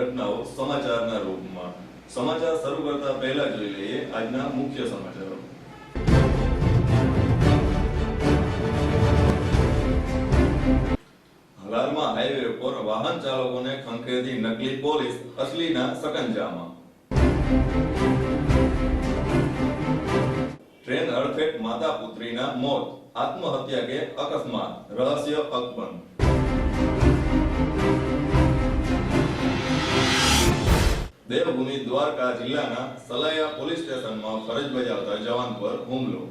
ઘટનાઓ સમાચારના રૂપમાં। સમાચાર શરૂ કરતા પહેલા જોઈ લઈએ આજના મુખ્ય સમાચારો। હાલમાં હાઈવે પર વાહન ચાલકોને ખંખેરતી નકલી પોલીસ અસલીના સકંજામાં। ટ્રેન હડફેટ માતા પુત્રીના મોત, આત્મહત્યા કે અકસ્માત, રહસ્ય અકબંધ। દેવભૂમિ દ્વારકા જિલ્લાના સલાયા પોલીસ સ્ટેશનમાં ફરજ બજાવતા જવાન પર હુમલો।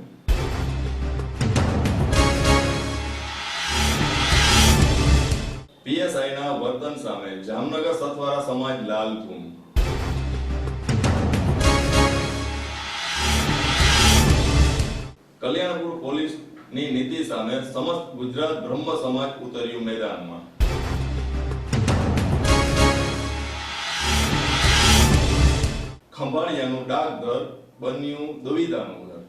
પીએસઆઈના વર્તન સામે જામનગર સથવારા સમાજ લાલઘૂમ। કલ્યાણપુર પોલીસની નીતિ સામે સમસ્ત ગુજરાત બ્રહ્મ સમાજ ઉતર્યું મેદાનમાં। ખંભાળિયાનું ડાકઘર બન્યું દુવિધાનું ઘર।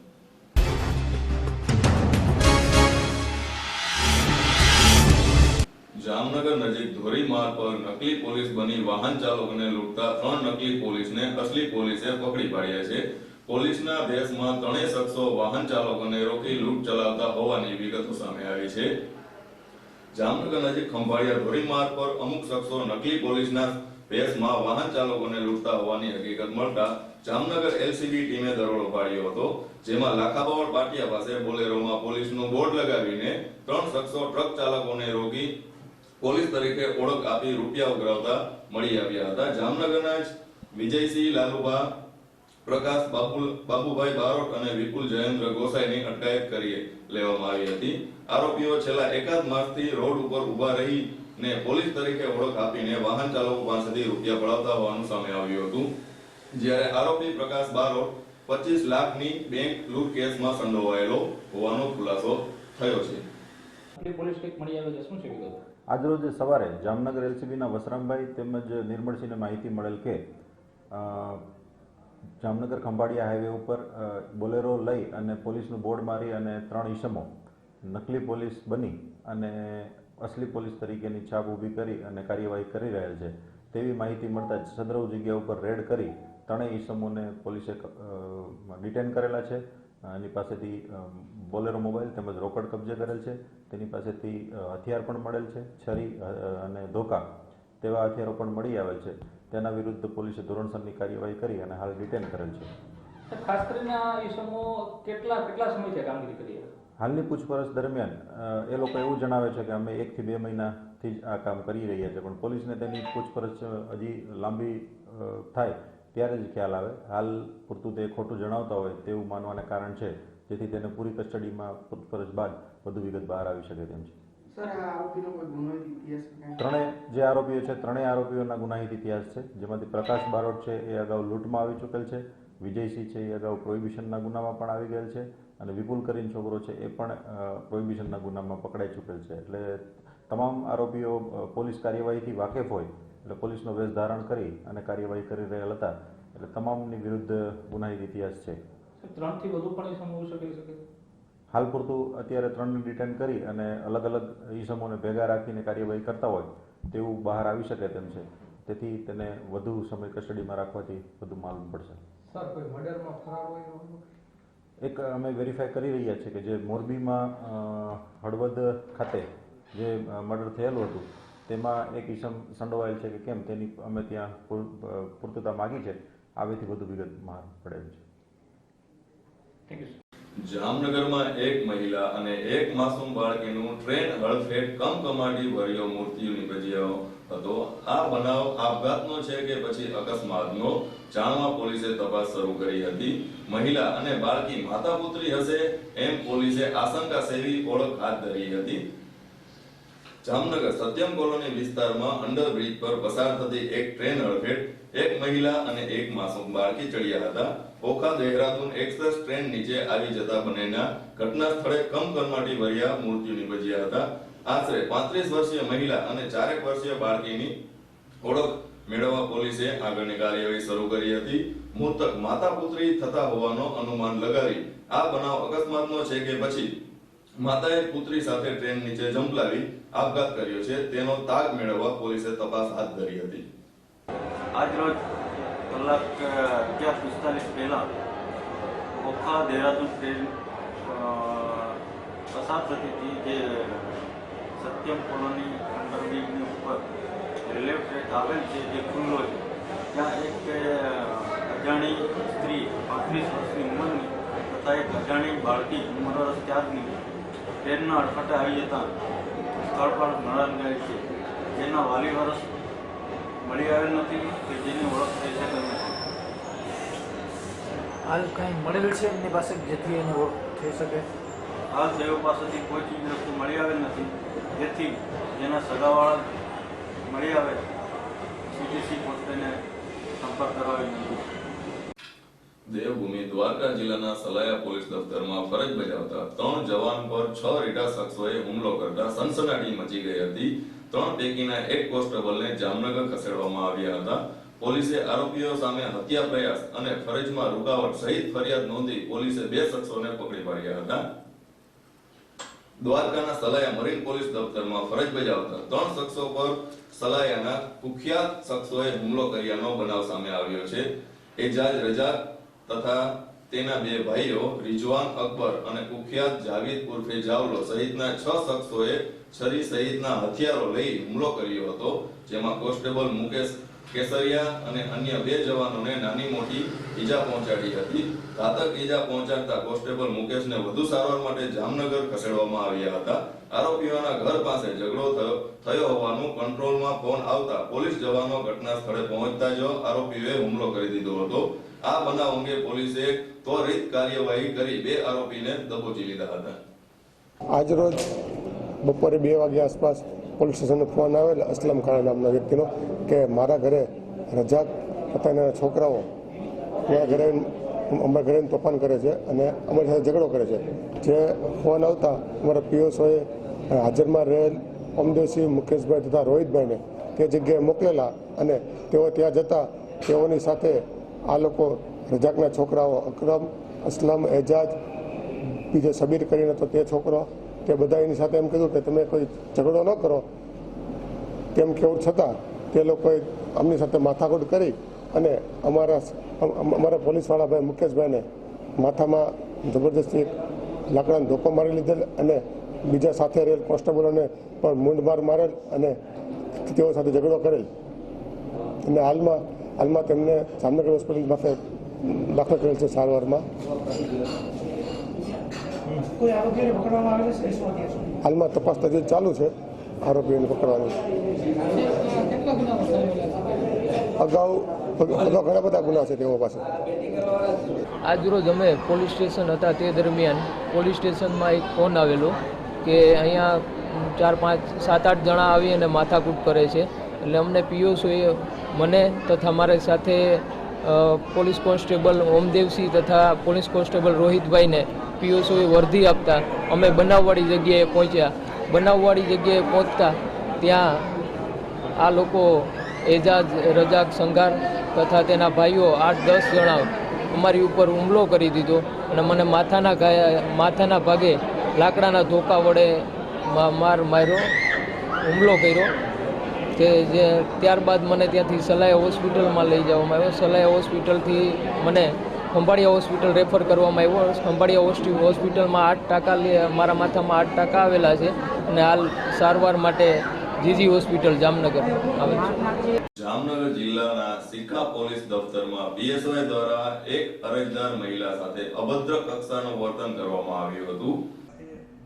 જામનગર નજીક ધોરીમાર્ગ પર નકલી પોલીસ બની વાહન ચાલકોને લૂંટતા 3 નકલી પોલીસને અસલી પોલીસે પકડી પાડ્યા છે। પોલીસના દેશમાં 3 શખ્સો વાહન ચાલકોને રોકી લૂંટ ચલાવતા હોવાની વિગતો સામે આવી છે। જામનગર નજીક ખંભાળિયા ધોરીમાર્ગ પર અમુક શખ્સો નકલી પોલીસના વેશમાં વાહન ચાલકોને લૂંટતા હોવાની હકીકત મળતા જામનગર એલસીબી ટીમે દરોડો પાડ્યો હતો, જેમાં લાખાબાવળ પાટિયા પાસે બોલેરોમાં પોલીસનું બોર્ડ લગાવીને 3 શખ્સો ટ્રક ચાલકોને રોકી પોલીસ તરીકે ઓળખ આપી રૂપિયા ઉઘરાવતા મળી આવ્યા હતા। જામનગરના જ વિજયસિંહ લાલુભા, પ્રકાશ બાબુભાઈ બારોટ અને વિપુલ જયેન્દ્ર ગોસાઈની અટકાયત કરી લેવામાં આવી હતી। આરોપીઓ છેલ્લા એકાદ માસથી રોડ ઉપર ઊભા રહીને પોલીસ તરીકે ઓળખ આપીને વાહન ચાલકો પાસેથી રૂપિયા પડાવતા હોવાનું સામે આવ્યું હતું, જ્યારે આરોપી પ્રકાશ બારોટ 25 લાખની બેંક લૂંટ કેસમાં સંડોવાયેલો હોવાનો ખુલાસો થયો છે। પોલીસ સ્ટેક મળી આવે છે, શું છે વિગત? આજરોજ સવારે જામનગર એલસીબીના વસરામભાઈ તેમજ નિર્મળસિંહને માહિતી મળેલ કે જામનગર ખંભાળિયા હાઈવે ઉપર બોલેરો લઈ અને પોલીસનું બોર્ડ મારી અને 3 ઈસમો નકલી પોલીસ બની અને અસલી પોલીસ તરીકેની છાપ ઊભી કરી અને કાર્યવાહી કરી રહેલ છે તેવી માહિતી મળતા સદરવ જગ્યા ઉપર રેડ કરી 3 ઈસમોને પોલીસે ડિટેન કરેલા છે। એની પાસેથી બોલેરો મોબાઈલ તેમજ રોકડ કબજે કરેલ છે। તેની પાસેથી હથિયાર પણ મળેલ છે, છરી અને ધોકા તેવા હથિયારો પણ મળી આવેલ છે। તેના વિરુદ્ધ પોલીસે ધોરણસરની કાર્યવાહી કરી અને હાલ ડિટેન કરેલ છે। ખાસ કરીને આ ઇસમો કેટલા સમયથી કામગીરી કરી? હાલની પૂછપરછ દરમિયાન એ લોકો એવું જણાવે છે કે અમે 1 થી 2 મહિનાથી જ આ કામ કરી રહ્યા છે, પણ પોલીસને તેની પૂછપરછ હજી લાંબી થાય ત્યારે જ ખ્યાલ આવે। હાલ પૂરતું તે ખોટું જણાવતા હોય તેવું માનવાને કારણ છે, જેથી તેને પૂરી કસ્ટડીમાં પૂછપરછ બાદ વધુ વિગત બહાર આવી શકે તેમ છે। ત્રણેય જે આરોપીઓ છે, 3 આરોપીઓના ગુનાહિત ઇતિહાસ છે, જેમાંથી પ્રકાશ બારોટ છે એ અગાઉ લૂંટમાં આવી ચૂકેલ છે, વિજયસિંહ છે એ અગાઉ પ્રોહિબિશનના ગુનામાં પણ આવી ગયેલ છે અને વિપુલ કરીને છોકરો છે એ પણ પ્રોહિબિશનના ગુનામાં પકડાઈ ચૂકેલ છે। એટલે તમામ આરોપીઓ પોલીસ કાર્યવાહીથી વાકેફ હોય એટલે પોલીસનો વેશ ધારણ કરી અને કાર્યવાહી કરી રહેલ હતા, એટલે તમામની વિરુદ્ધ ગુનાહિત ઇતિહાસ છે। 3 થી વધુ પણ ઇસમો હોઈ શકે? હાલ પૂરતું અત્યારે 3ને ડિટેન કરી અને અલગ અલગ ઈસમોને ભેગા રાખીને કાર્યવાહી કરતા હોય તેવું બહાર આવી શકે તેમ છે, તેથી તેને વધુ સમય કસ્ટડીમાં રાખવાથી વધુ માલુમ પડશે। સર, કોઈ મર્ડરમાં ફરાર હોય? એક અમે વેરીફાઈ કરી રહ્યા છીએ કે જે મોરબીમાં હળવદ ખાતે જે મર્ડર થયેલું હતું તેમાં એક ઈસમ સંડોવાયેલ છે કે કેમ તેની અમે ત્યાં પૂર્તતા માગી છે, આવેથી વધુ વિગત બહાર પડેલ છે। Thank you. જામનગરમાં એક મહિલા અને એક માસૂમ બાળકીનું ટ્રેન હડફેટ કમકમાટી ભર્યો મૃત્યુ નિપજ્યો હતો। આ બનાવ આપઘાતનો છે કે પછી અકસ્માતનો, જાણવા પોલીસે તપાસ શરૂ કરી હતી। મહિલા અને બાળકી માતા પુત્રી હશે એમ પોલીસે આશંકા સેવી ઓળખ હાથ ધરી હતી। જામનગર સત્યમ કોલોની વિસ્તારમાં અંડરબ્રિજ પર પસાર થતી એક ટ્રેન હડફેટ એક મહિલા અને એક માસૂમ બાળકી ચડ્યા હતા। ઓખા દેહરાદૂન એક્સપ્રેસ ટ્રેન નીચે આવી જતા બંનેના ઘટના સ્થળે કમકમાટી ભર્યા મૃત્યુ નિપજ્યા હતા। આશરે 35 વર્ષીય મહિલા અને 4 વર્ષીય બાળકીની ઓળખ મેળવવા પોલીસે આગળની કાર્યવાહી શરૂ કરી હતી। મૃતક માતા પુત્રી થતા હોવાનો અનુમાન લગાવી આ બનાવ અકસ્માતનો છે કે પછી માતાએ પુત્રી સાથે ટ્રેન નીચે જંપલાવી આપઘાત કર્યો છે તેનો તાગ મેળવવા પોલીસે તપાસ હાથ ધરી હતી। આજરોજ કલાક 11:45 પહેલાં ઓખા દેહરાદૂન ટ્રેન પસાર થતી હતી, જે સત્યમ કોલોની અંડરબ્રિજની ઉપર રેલવે ટ્રેક આવેલ છે, જે ખુલ્લો છે. ત્યાં એક અજાણી સ્ત્રી 35 વર્ષની ઉંમરની તથા એક અજાણી બાળકી ઉંમર વર્ષ 4ની ટ્રેનના અડફટે આવી જતાં સ્થળ પર મરણ ગયેલ છે. જેના વાલી વર્ષ મળી આવેલ નથી કે જેની ઓળખ થઈ શકેલ નથી. હાલ કાંઈ મળેલું છે એમની પાસે જેથી એને ઓળખ થઈ શકે? હાલ તેઓ પાસેથી કોઈ ચીજ વસ્તુ મળી આવેલ નથી, જેથી જેના સગાવાળા મળી આવે સીટીસી પોસ્ટને સંપર્ક કરવા વિનંતી. દેવભૂમિ દ્વારકા જિલ્લાના સલાયા પોલીસ દફતરમાં ફરજ બજાવતા 3 જવાન પર 6 રીટા શખ્સોએ હુમલો કરતા સનસનાટી મચી ગઈ હતી. 3 પૈકીના એક કોન્સ્ટેબલને જામનગર ખસેડવામાં આવ્યા હતા. પોલીસે આરોપીઓ સામે હત્યા પ્રયાસ અને ફરજમાં રૂકાવટ સહિત ફરિયાદ નોંધી પોલીસે 2 શખ્સોને પકડી પાડ્યા હતા. દ્વારકાના સલાયા મરીન પોલીસ દફતરમાં ફરજ બજાવતા 3 શખ્સો પર સલાયાના કુખ્યાત શખ્સોએ હુમલો કર્યાનો બનાવ સામે આવ્યો છે. એજાજ રજા તથા તેના 2 ભાઈઓ રિજવાન અકબર અને કુખ્યાત જાવેદ ઉર્ફે જાવલો સહિતના 6 શખ્સોએ છરી સહિતના હથિયારો લઈ હુમલો કર્યો હતો, જેમાં કોન્સ્ટેબલ મુકેશ કેસરિયા અને અન્ય 2 જવાનોને નાની મોટી ઈજા પહોંચાડી હતી. ઘાતક ઈજા પહોંચાડતા કોન્સ્ટેબલ મુકેશને વધુ સારવાર માટે જામનગર ખસેડવામાં આવ્યા હતા. આરોપીઓના ઘર પાસે ઝઘડો થયો હોવાનું કંટ્રોલમાં ફોન આવતા પોલીસ જવાનો ઘટના સ્થળે પહોંચતા જ આરોપીઓએ હુમલો કરી દીધો હતો. આ બનાવ અંગે પોલીસે ત્વરિત કાર્યવાહી કરી 2 આરોપીને દબોચી લીધા હતા. આજરોજ બપોરે 2 વાગ્યા આસપાસ પોલીસ સ્ટેશનનો ફોન આવેલ અસલમ ખાન નામના વ્યક્તિનો કે મારા ઘરે રજાક તથા એના છોકરાઓ અમારા ઘરે તોફાન કરે છે અને અમારી સાથે ઝઘડો કરે છે. જે ફોન આવતા અમારા પીઓસોએ હાજરમાં રહેલ ઓમદેવસિંહ, મુકેશભાઈ તથા રોહિતભાઈને તે જગ્યાએ મોકલેલા અને તેઓ ત્યાં જતા તેઓની સાથે આ લોકો રજાકના છોકરાઓ અકરમ, અસલમ, એજાજ, બીજો સબીર કરીને તો તે છોકરો, તે બધા એની સાથે એમ કીધું કે તમે કોઈ ઝઘડો ન કરો તેમ કેવું છતાં તે લોકોએ આમની સાથે માથાકૂટ કરી અને અમારા પોલીસવાળા ભાઈ મુકેશભાઈને માથામાં જબરદસ્તી લાકડાનો ધોકો મારી લીધેલ અને બીજા સાથે રહેલ કોન્સ્ટેબલોને પણ મૂંઢમાર મારેલ અને તેઓ સાથે ઝઘડો કરેલ અને હાલમાં તેમને જામનગર હોસ્પિટલ પાસે દાખલ કરેલ છે સારવારમાં. હાલમાં તપાસ તજવીજ ચાલુ છે આરોપીઓને પકડવાની. અગાઉ ઘણા બધા ગુના છે તેઓ પાસે. આજરોજ અમે પોલીસ સ્ટેશન હતા તે દરમિયાન પોલીસ સ્ટેશનમાં એક ફોન આવેલો કે અહીંયા 4, 5, 7, 8 જણા આવી અને માથાકૂટ કરે છે. એટલે અમને પીઓસોએ મને તથા મારી સાથે પોલીસ કોન્સ્ટેબલ ઓમદેવસિંહ તથા પોલીસ કોન્સ્ટેબલ રોહિતભાઈને પીઓસોએ વર્ધી આપતા અમે બનાવવાળી જગ્યાએ પહોંચ્યા. બનાવવાળી જગ્યાએ પહોંચતા ત્યાં આ લોકો એજાજ, રજાક, સંઘાર તથા તેના ભાઈઓ 8-10 જણા અમારી ઉપર હુમલો કરી દીધો અને મને માથાના ભાગે લાકડાના ધોકા વડે માર્યો, હુમલો કર્યો. જે ત્યારબાદ મને ત્યાંથી સલાયા હોસ્પિટલમાં લઈ જવામાં આવ્યો. સલાયા હોસ્પિટલથી મને ખંભાળિયા હોસ્પિટલ રેફર કરવામાં આવ્યો. ખંભાળિયા હોસ્પિટલમાં 8% મારા માથામાં 8% આવેલા છે અને હાલ સારવાર માટે જીજી હોસ્પિટલ જામનગર આવે છે. જામનગર જિલ્લાના સિક્કા પોલીસ દફતરમાં પીએસઆઈ દ્વારા એક અરજદાર મહિલા સાથે અભદ્ર કક્ષાનું વર્તન કરવામાં આવ્યું હતું.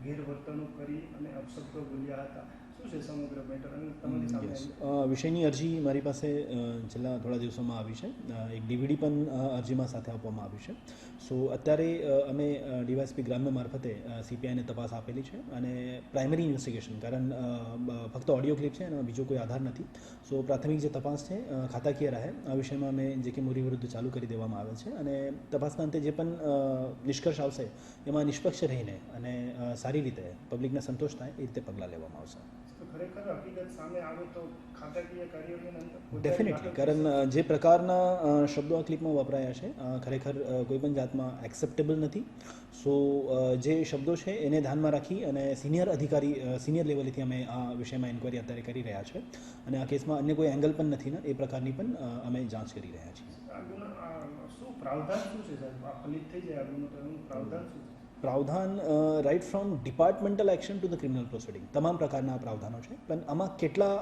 ગેરવર્તણૂક કરી અને અપશબ્દો બોલ્યા હતા. શું છે સમગ્ર મેટર અને તમારી સામે વિષયની અરજી મારી પાસે છેલ્લા થોડા દિવસોમાં આવી છે. એક ડીવીડી પણ અરજીમાં સાથે આપવામાં આવી છે. સો અત્યારે અમે ડીવાયએસપી ગ્રામ્ય મારફતે સીપીઆઈને તપાસ આપેલી છે અને પ્રાઇમરી ઇન્વેસ્ટિગેશન, કારણ ફક્ત ઓડિયો ક્લિપ છે, એમાં બીજો કોઈ આધાર નથી. સો પ્રાથમિક જે તપાસ છે ખાતાકીય રહે આ વિષયમાં અમે જે કે મોરી વિરુદ્ધ ચાલુ કરી દેવામાં આવે છે અને તપાસના અંતે જે પણ નિષ્કર્ષ આવશે એમાં નિષ્પક્ષ રહીને અને સારી રીતે પબ્લિકને સંતોષ થાય એ રીતે પગલાં લેવામાં આવશે. ખરેખર હકીકત સામે આવે તો ખાતાકીય કાર્યવાહીના અંતે ડેફિનેટલી, કારણ જે પ્રકારના શબ્દો આ ક્લિપમાં વપરાયા છે ખરેખર કોઈપણ જાતમાં એક્સેપ્ટેબલ નથી. સો જે શબ્દો છે એને ધ્યાનમાં રાખી અને સિનિયર લેવલેથી અમે આ વિષયમાં ઇન્ક્વાયરી અત્યારે કરી રહ્યા છે અને આ કેસમાં અન્ય કોઈ એંગલ પણ નથી ને એ પ્રકારની પણ અમે જાંચ કરી રહ્યા છીએ. શું પ્રાવધાન શું છે સાહેબ? આ ફલિત થઈ જાય આ ગુનો તો એનું પ્રાવધાન શું છે? પ્રાવધાન right from departmental action to the criminal proceeding, તમામ પ્રકારના પ્રાવધાનો છે. પણ આમાં કેટલા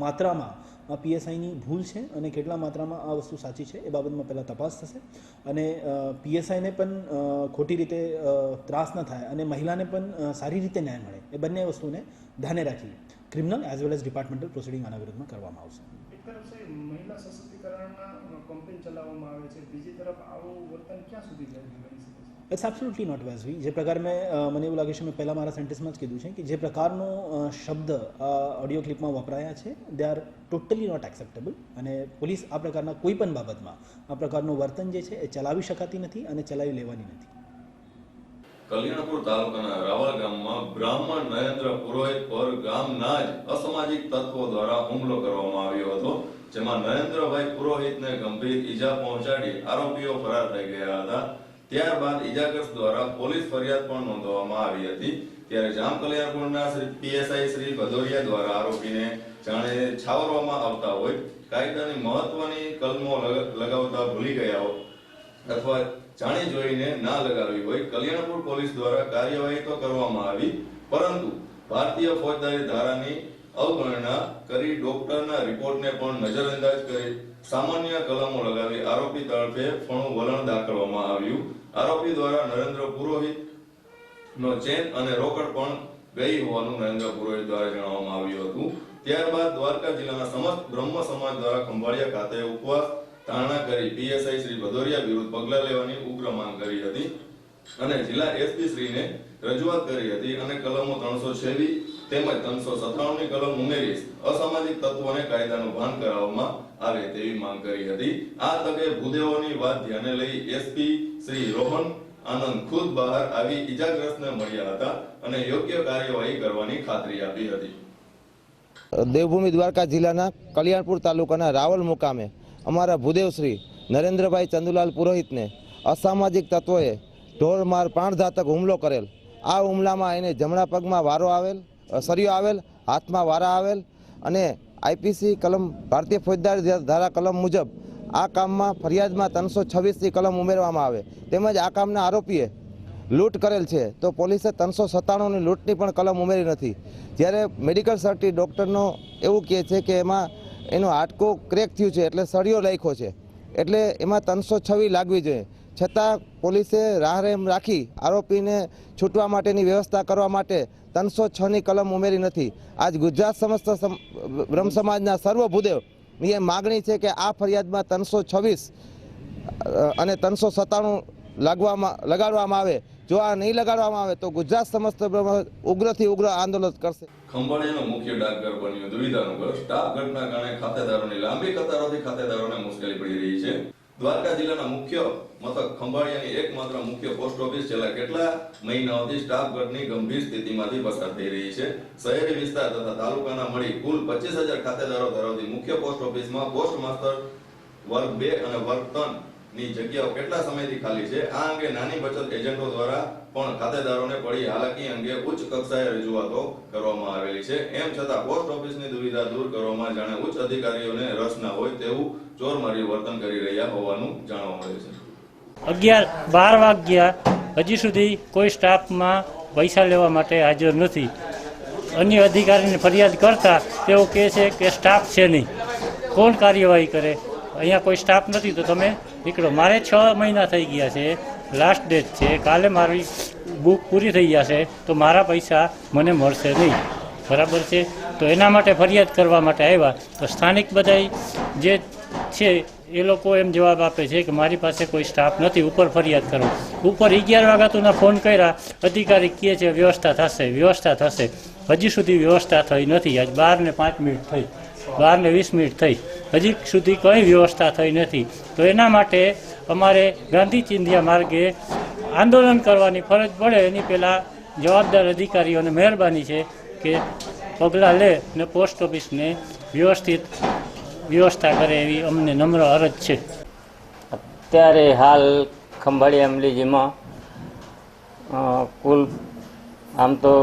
માત્રામાં પીએસઆઈની ભૂલ છે અને કેટલા માત્રામાં આ વસ્તુ સાચી છે એ બાબતમાં પહેલાં તપાસ થશે અને પીએસઆઈને પણ ખોટી રીતે ત્રાસ ન થાય અને મહિલાને પણ સારી રીતે ન્યાય મળે એ બંને વસ્તુને ધ્યાને રાખી criminal as well as departmental proceeding આના વિરુદ્ધમાં કરવામાં આવશે. એક તરફ છે મહિલા સશક્તિકરણના કેમ્પેન ચલાવવામાં આવે છે, બીજી તરફ આવું વર્તન ક્યાં સુધી બની શકે છે? ઇટ્સ એબ્સોલ્યુટલી નોટ વાઝબી. જે પ્રકાર મને એવું લાગે છે મેં પહેલાં મારા સેન્ટેન્સમાં જ કીધું છે કે જે પ્રકારનો શબ્દ ઓડિયો ક્લિપમાં વપરાયા છે they are totally not acceptable અને પોલીસ આ પ્રકારના કોઈ પણ બાબતમાં આ પ્રકારનું વર્તન જે છે એ ચલાવી શકાતી નથી અને ચલાવી લેવાની નથી. કલ્યાણપુર તાલુકાના રાવળ ગામમાં બ્રાહ્મણ નરેન્દ્ર પુરોહિત પર ગામના જ અસામાજિક તત્વો દ્વારા હુમલો કરવામાં આવ્યો હતો, જેમાં નરેન્દ્રભાઈ પુરોહિતને ગંભીર ઈજા પહોંચાડી આરોપીઓ ફરાર થઈ ગયા હતા. ત્યારબાદ ઈજાગ્રસ્ત દ્વારા પોલીસ ફરિયાદ પણ નોંધવામાં આવી હતી. ત્યારે જામ કલ્યાણપુરના પીએસઆઈ શ્રી ભદોરિયા દ્વારા આરોપીને જાણે છાવરવામાં આવતા હોય, કાયદાની મહત્વની કલમો લગાવતા ભૂલી ગયા હોય અથવા જાણી જોઈને ના લગાવી હોય, કલ્યાણપુર પોલીસ દ્વારા કાર્યવાહી તો કરવામાં આવી, પરંતુ ભારતીય ફોજદારી ધારાની અવગણના કરી ડોક્ટરના રિપોર્ટને પણ નજરઅંદાજ કરી સામાન્ય કલમો લગાવી આરોપી તરફે ફણું વલણ દાખવવામાં આવ્યું. આરોપી દ્વારા નરેન્દ્ર પુરોહિત નો ચેન અને રોકડ પણ ગઈ હોવાનું નરેન્દ્ર પુરોહિત દ્વારા જણાવવામાં આવ્યું હતું. ત્યારબાદ દ્વારકા જિલ્લાના સમસ્ત બ્રહ્મ સમાજ દ્વારા ખંભાળિયા ખાતે ઉપવાસ ધારણા કરી પીએસઆઈ શ્રી ભદોરિયા વિરુદ્ધ પગલાં લેવાની ઉગ્ર માંગ કરી હતી અને જિલ્લા એસપી શ્રીને રજૂઆત કરી હતી અને કલમો 326 તેમજ 397 ની કલમ ઉમેરી અસામાજિક તત્વોને કાયદાનું ભાન કરાવવામાં આવે તેવી માંગ કરી હતી. આ તકે ભૂદેવોની વાત ધ્યાને લઈ એસપી શ્રી રોહન આનંદ ખુદ બહાર આવી ઈજાગ્રસ્તને મળ્યા હતા અને યોગ્ય કાર્યવાહી કરવાની ખાતરી આપી હતી. દેવભૂમિ દ્વારકા જિલ્લાના કલ્યાણપુર તાલુકાના રાવલ મુકામે અમારા ભૂદેવશ્રી નરેન્દ્રભાઈ ચંદુલાલ પુરોહિતને અસામાજિક તત્વોએ ઢોરમાર પ્રાણઘાતક હુમલો કરેલ. આ હુમલામાં એને જમણા પગમાં વારો આવેલ, સરિયો આવેલ, હાથમાં વારા આવેલ અને આઈપીસી કલમ ભારતીય ફોજદારી ધારા કલમ મુજબ આ કામમાં ફરિયાદમાં 326ની કલમ ઉમેરવામાં આવે. તેમજ આ કામના આરોપીએ લૂંટ કરેલ છે તો પોલીસે 397ની લૂંટની પણ કલમ ઉમેરી નથી. જ્યારે મેડિકલ સર્ટી ડૉક્ટરનો એવું કહે છે કે એમાં એનો હાડકો ક્રેક થયું છે એટલે સળિયો લખ્યો છે એટલે એમાં 326 લાગવી જોઈએ, છતાં પોલીસે રાહરેમ રાખી આરોપીને છૂટવા માટેની વ્યવસ્થા કરવા માટે 306ની કલમ ઉમેરી નથી. આજ ગુજરાત સમસ્ત બ્રહ્મ સમાજના સર્વ ભૂદેવની એ માગણી છે કે આ ફરિયાદમાં 326 અને 397 લગાડવામાં આવે. જો આ નહીં લગાડવામાં આવે તો ગુજરાત સમસ્ત ઉગ્રથી ઉગ્ર આંદોલન કરશે. ખંભાળિયાનું મુખ્ય ડાકઘર બન્યું દુવિધાનું ઘર. સ્ટાફ ઘટના કારણે ખાતેદારોની લાંબી કતારોથી ખાતેદારોને મુશ્કેલી પડી રહી છે. દ્વારકા જિલ્લાના મુખ્ય મથક ખંભાળિયાની એકમાત્ર મુખ્ય પોસ્ટ ઓફિસ છેલ્લા કેટલા મહિનાઓથી સ્ટાફ ઘટની ગંભીર સ્થિતિમાંથી પસાર થઈ રહી છે. શહેરી વિસ્તાર તથા તાલુકાના મળી કુલ 25,000 ખાતેદારો ધરાવતી મુખ્ય પોસ્ટ ઓફિસમાં પોસ્ટ માસ્ટર વર્ગ 2 અને વર્ગ 3 ની જગ્યાઓ કેટલા સમયથી ખાલી છે. આ અંગે નાની બચત એજન્ટો દ્વારા પણ ખાતેદારોને પડી હાલાકી અંગે ઉચ્ચ કક્ષાએ રજૂઆતો કરવામાં આવેલી છે. એમ છતાં પોસ્ટ ઓફિસની દુવિધા દૂર કરવામાં જાણે ઉચ્ચ અધિકારીઓને રસ ના હોય તેવું ચોરમાર્યું વર્તન કરી રહ્યા હોવાનું જાણવા મળે છે. 11-12 વાગ્યા હજી સુધી કોઈ સ્ટાફમાં પૈસા લેવા માટે હાજર નથી. અન્ય અધિકારીને ફરિયાદ કરતા તેઓ કહે છે કે સ્ટાફ છે નહીં, કોણ કાર્યવાહી કરે, અહીંયા કોઈ સ્ટાફ નથી તો તમે નીકળો. મારે 6 મહિના થઈ ગયા છે, લાસ્ટ ડેટ છે, કાલે મારી બુક પૂરી થઈ જશે તો મારા પૈસા મને મળશે નહીં. બરાબર છે, તો એના માટે ફરિયાદ કરવા માટે આવ્યા તો સ્થાનિક બધા જે છે એ લોકો એમ જવાબ આપે છે કે મારી પાસે કોઈ સ્ટાફ નથી, ઉપર ફરિયાદ કરો. ઉપર 11 વાગ્યાના ફોન કર્યા, અધિકારી કહે છે વ્યવસ્થા થશે. હજી સુધી વ્યવસ્થા થઈ નથી. આજ 12:05 થઈ, 12:20 થઈ, હજી સુધી કંઈ વ્યવસ્થા થઈ નથી. તો એના માટે અમારે ગાંધી ચિંધ્યા માર્ગે આંદોલન કરવાની ફરજ પડે. એની પહેલાં જવાબદાર અધિકારીઓને મહેરબાની છે કે પગલાં લે ને પોસ્ટ ઓફિસને વ્યવસ્થા કરે એવી અમને નમ્ર અરજ છે. અત્યારે હાલ ખંભાળિયા એમડીજીમાં કુલ આમ તો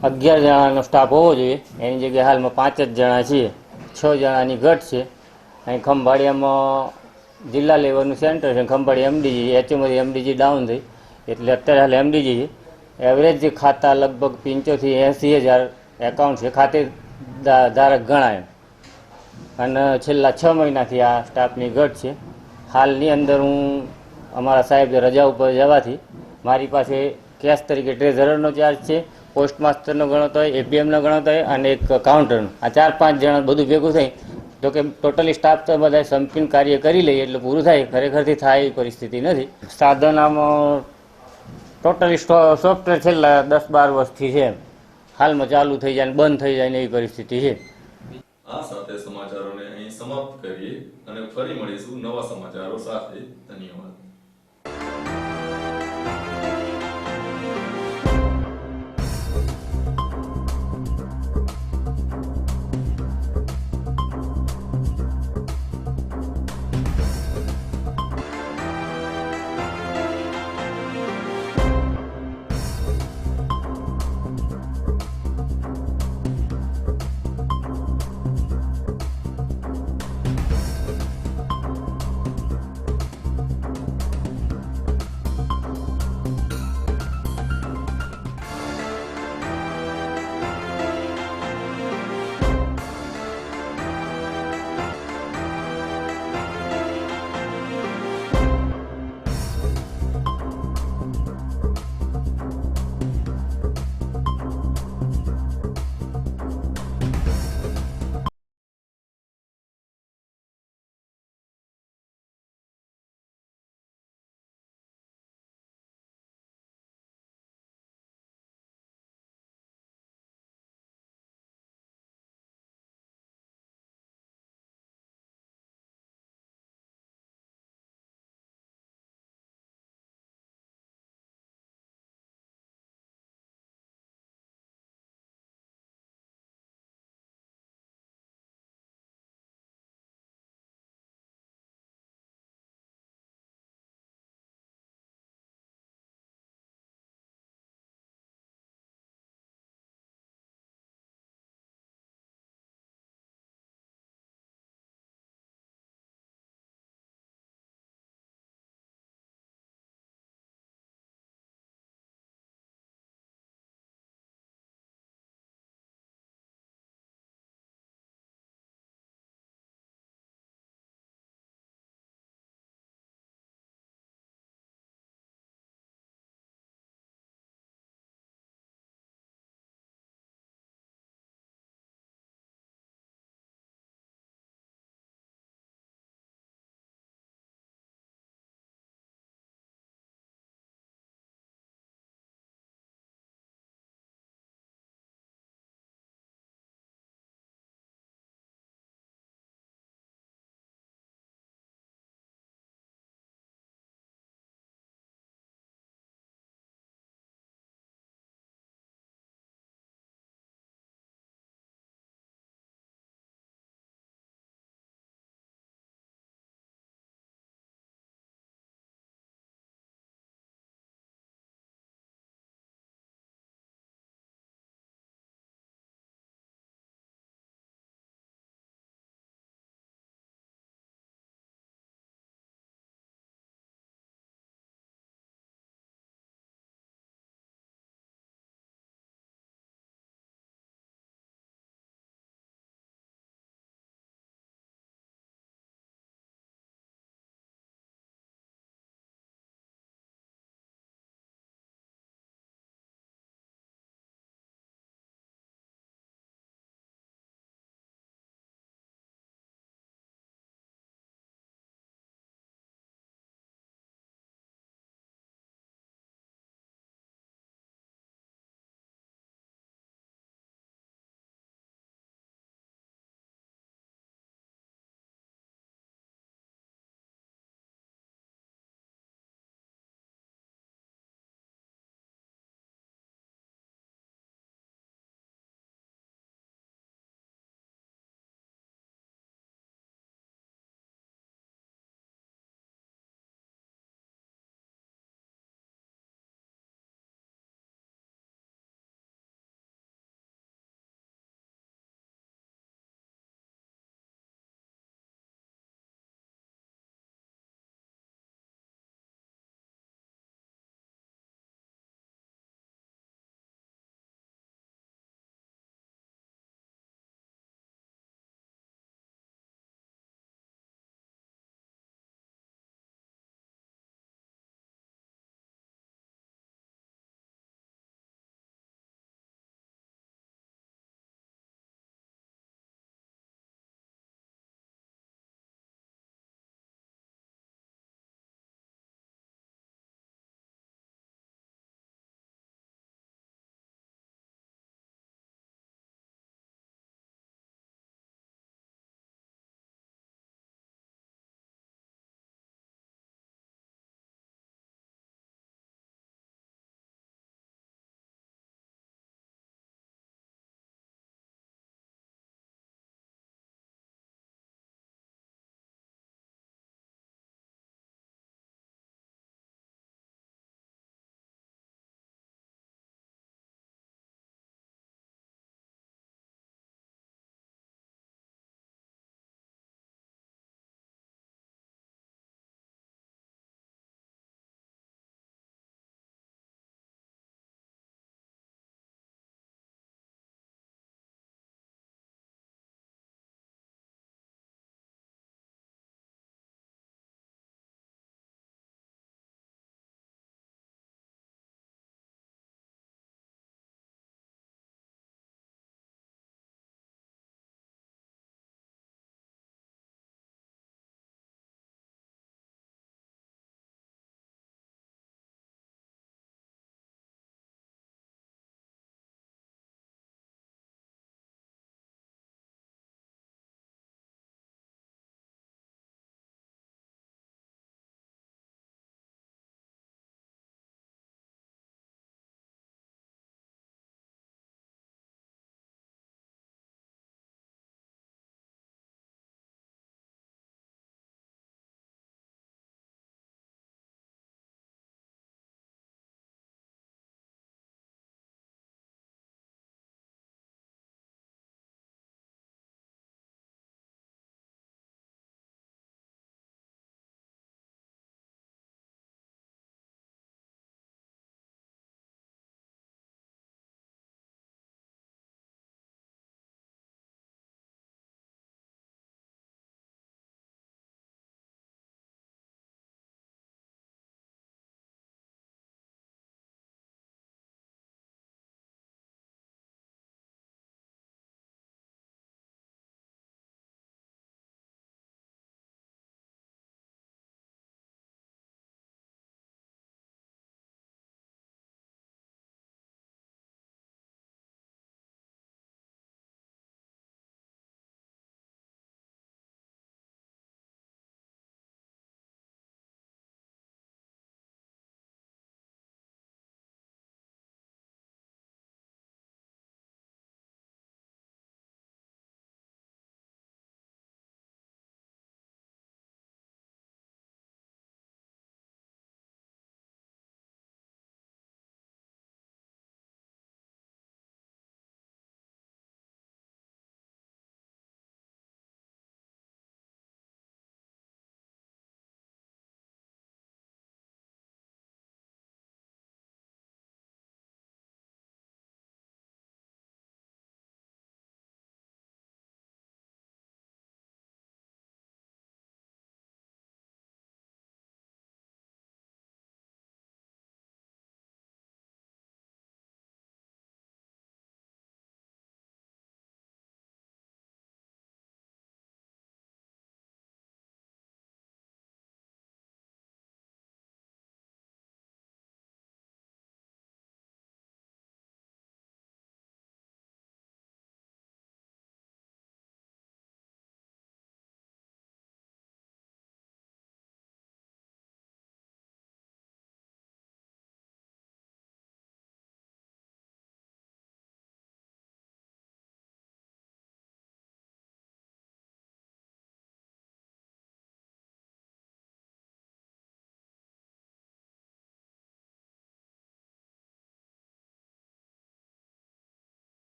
11 જણાનો સ્ટાફ હોવો જોઈએ, એની જગ્યાએ હાલમાં 5 જ જણા છીએ. 6 જણાની ઘટ છે. અહીં ખંભાળિયામાં જિલ્લા લેવલનું સેન્ટર છે, ખંભાળિયા એમડીજી, એચએમડી એમડીજી ડાઉન થઈ, એટલે અત્યારે હાલ એમડીજી છે. એવરેજ ખાતા લગભગ 75 થી 80,000 એકાઉન્ટ છે, ખાતે ધારક ગણાય. અને છેલ્લા 6 મહિનાથી આ સ્ટાફની ઘટ છે. હાલની અંદર હું અમારા સાહેબ રજા ઉપર જવાથી મારી પાસે કેશ તરીકે ટ્રેઝરરનો ચાર્જ છે, પોસ્ટ માસ્ટરનો ગણતો હોય, એપીએમનો ગણતો હોય અને એક કાઉન્ટરનો. આ 4-5 જણા બધું ભેગું થઈ, જો કે ટોટલી સ્ટાફ તો બધા સંપીન કાર્ય કરી લઈએ એટલે પૂરું થાય, ખરેખરથી થાય એવી પરિસ્થિતિ નથી. સાધન આમાં ટોટલી સોફ્ટવેર છેલ્લા 10-12 વર્ષથી છે, હાલમાં ચાલુ થઈ જાય બંધ થઈ જાય એવી પરિસ્થિતિ છે. આ સાથે સમાચારોને અહીં સમાપ્ત કરીએ અને ફરી મળીશું નવા સમાચારો સાથે. ધન્યવાદ.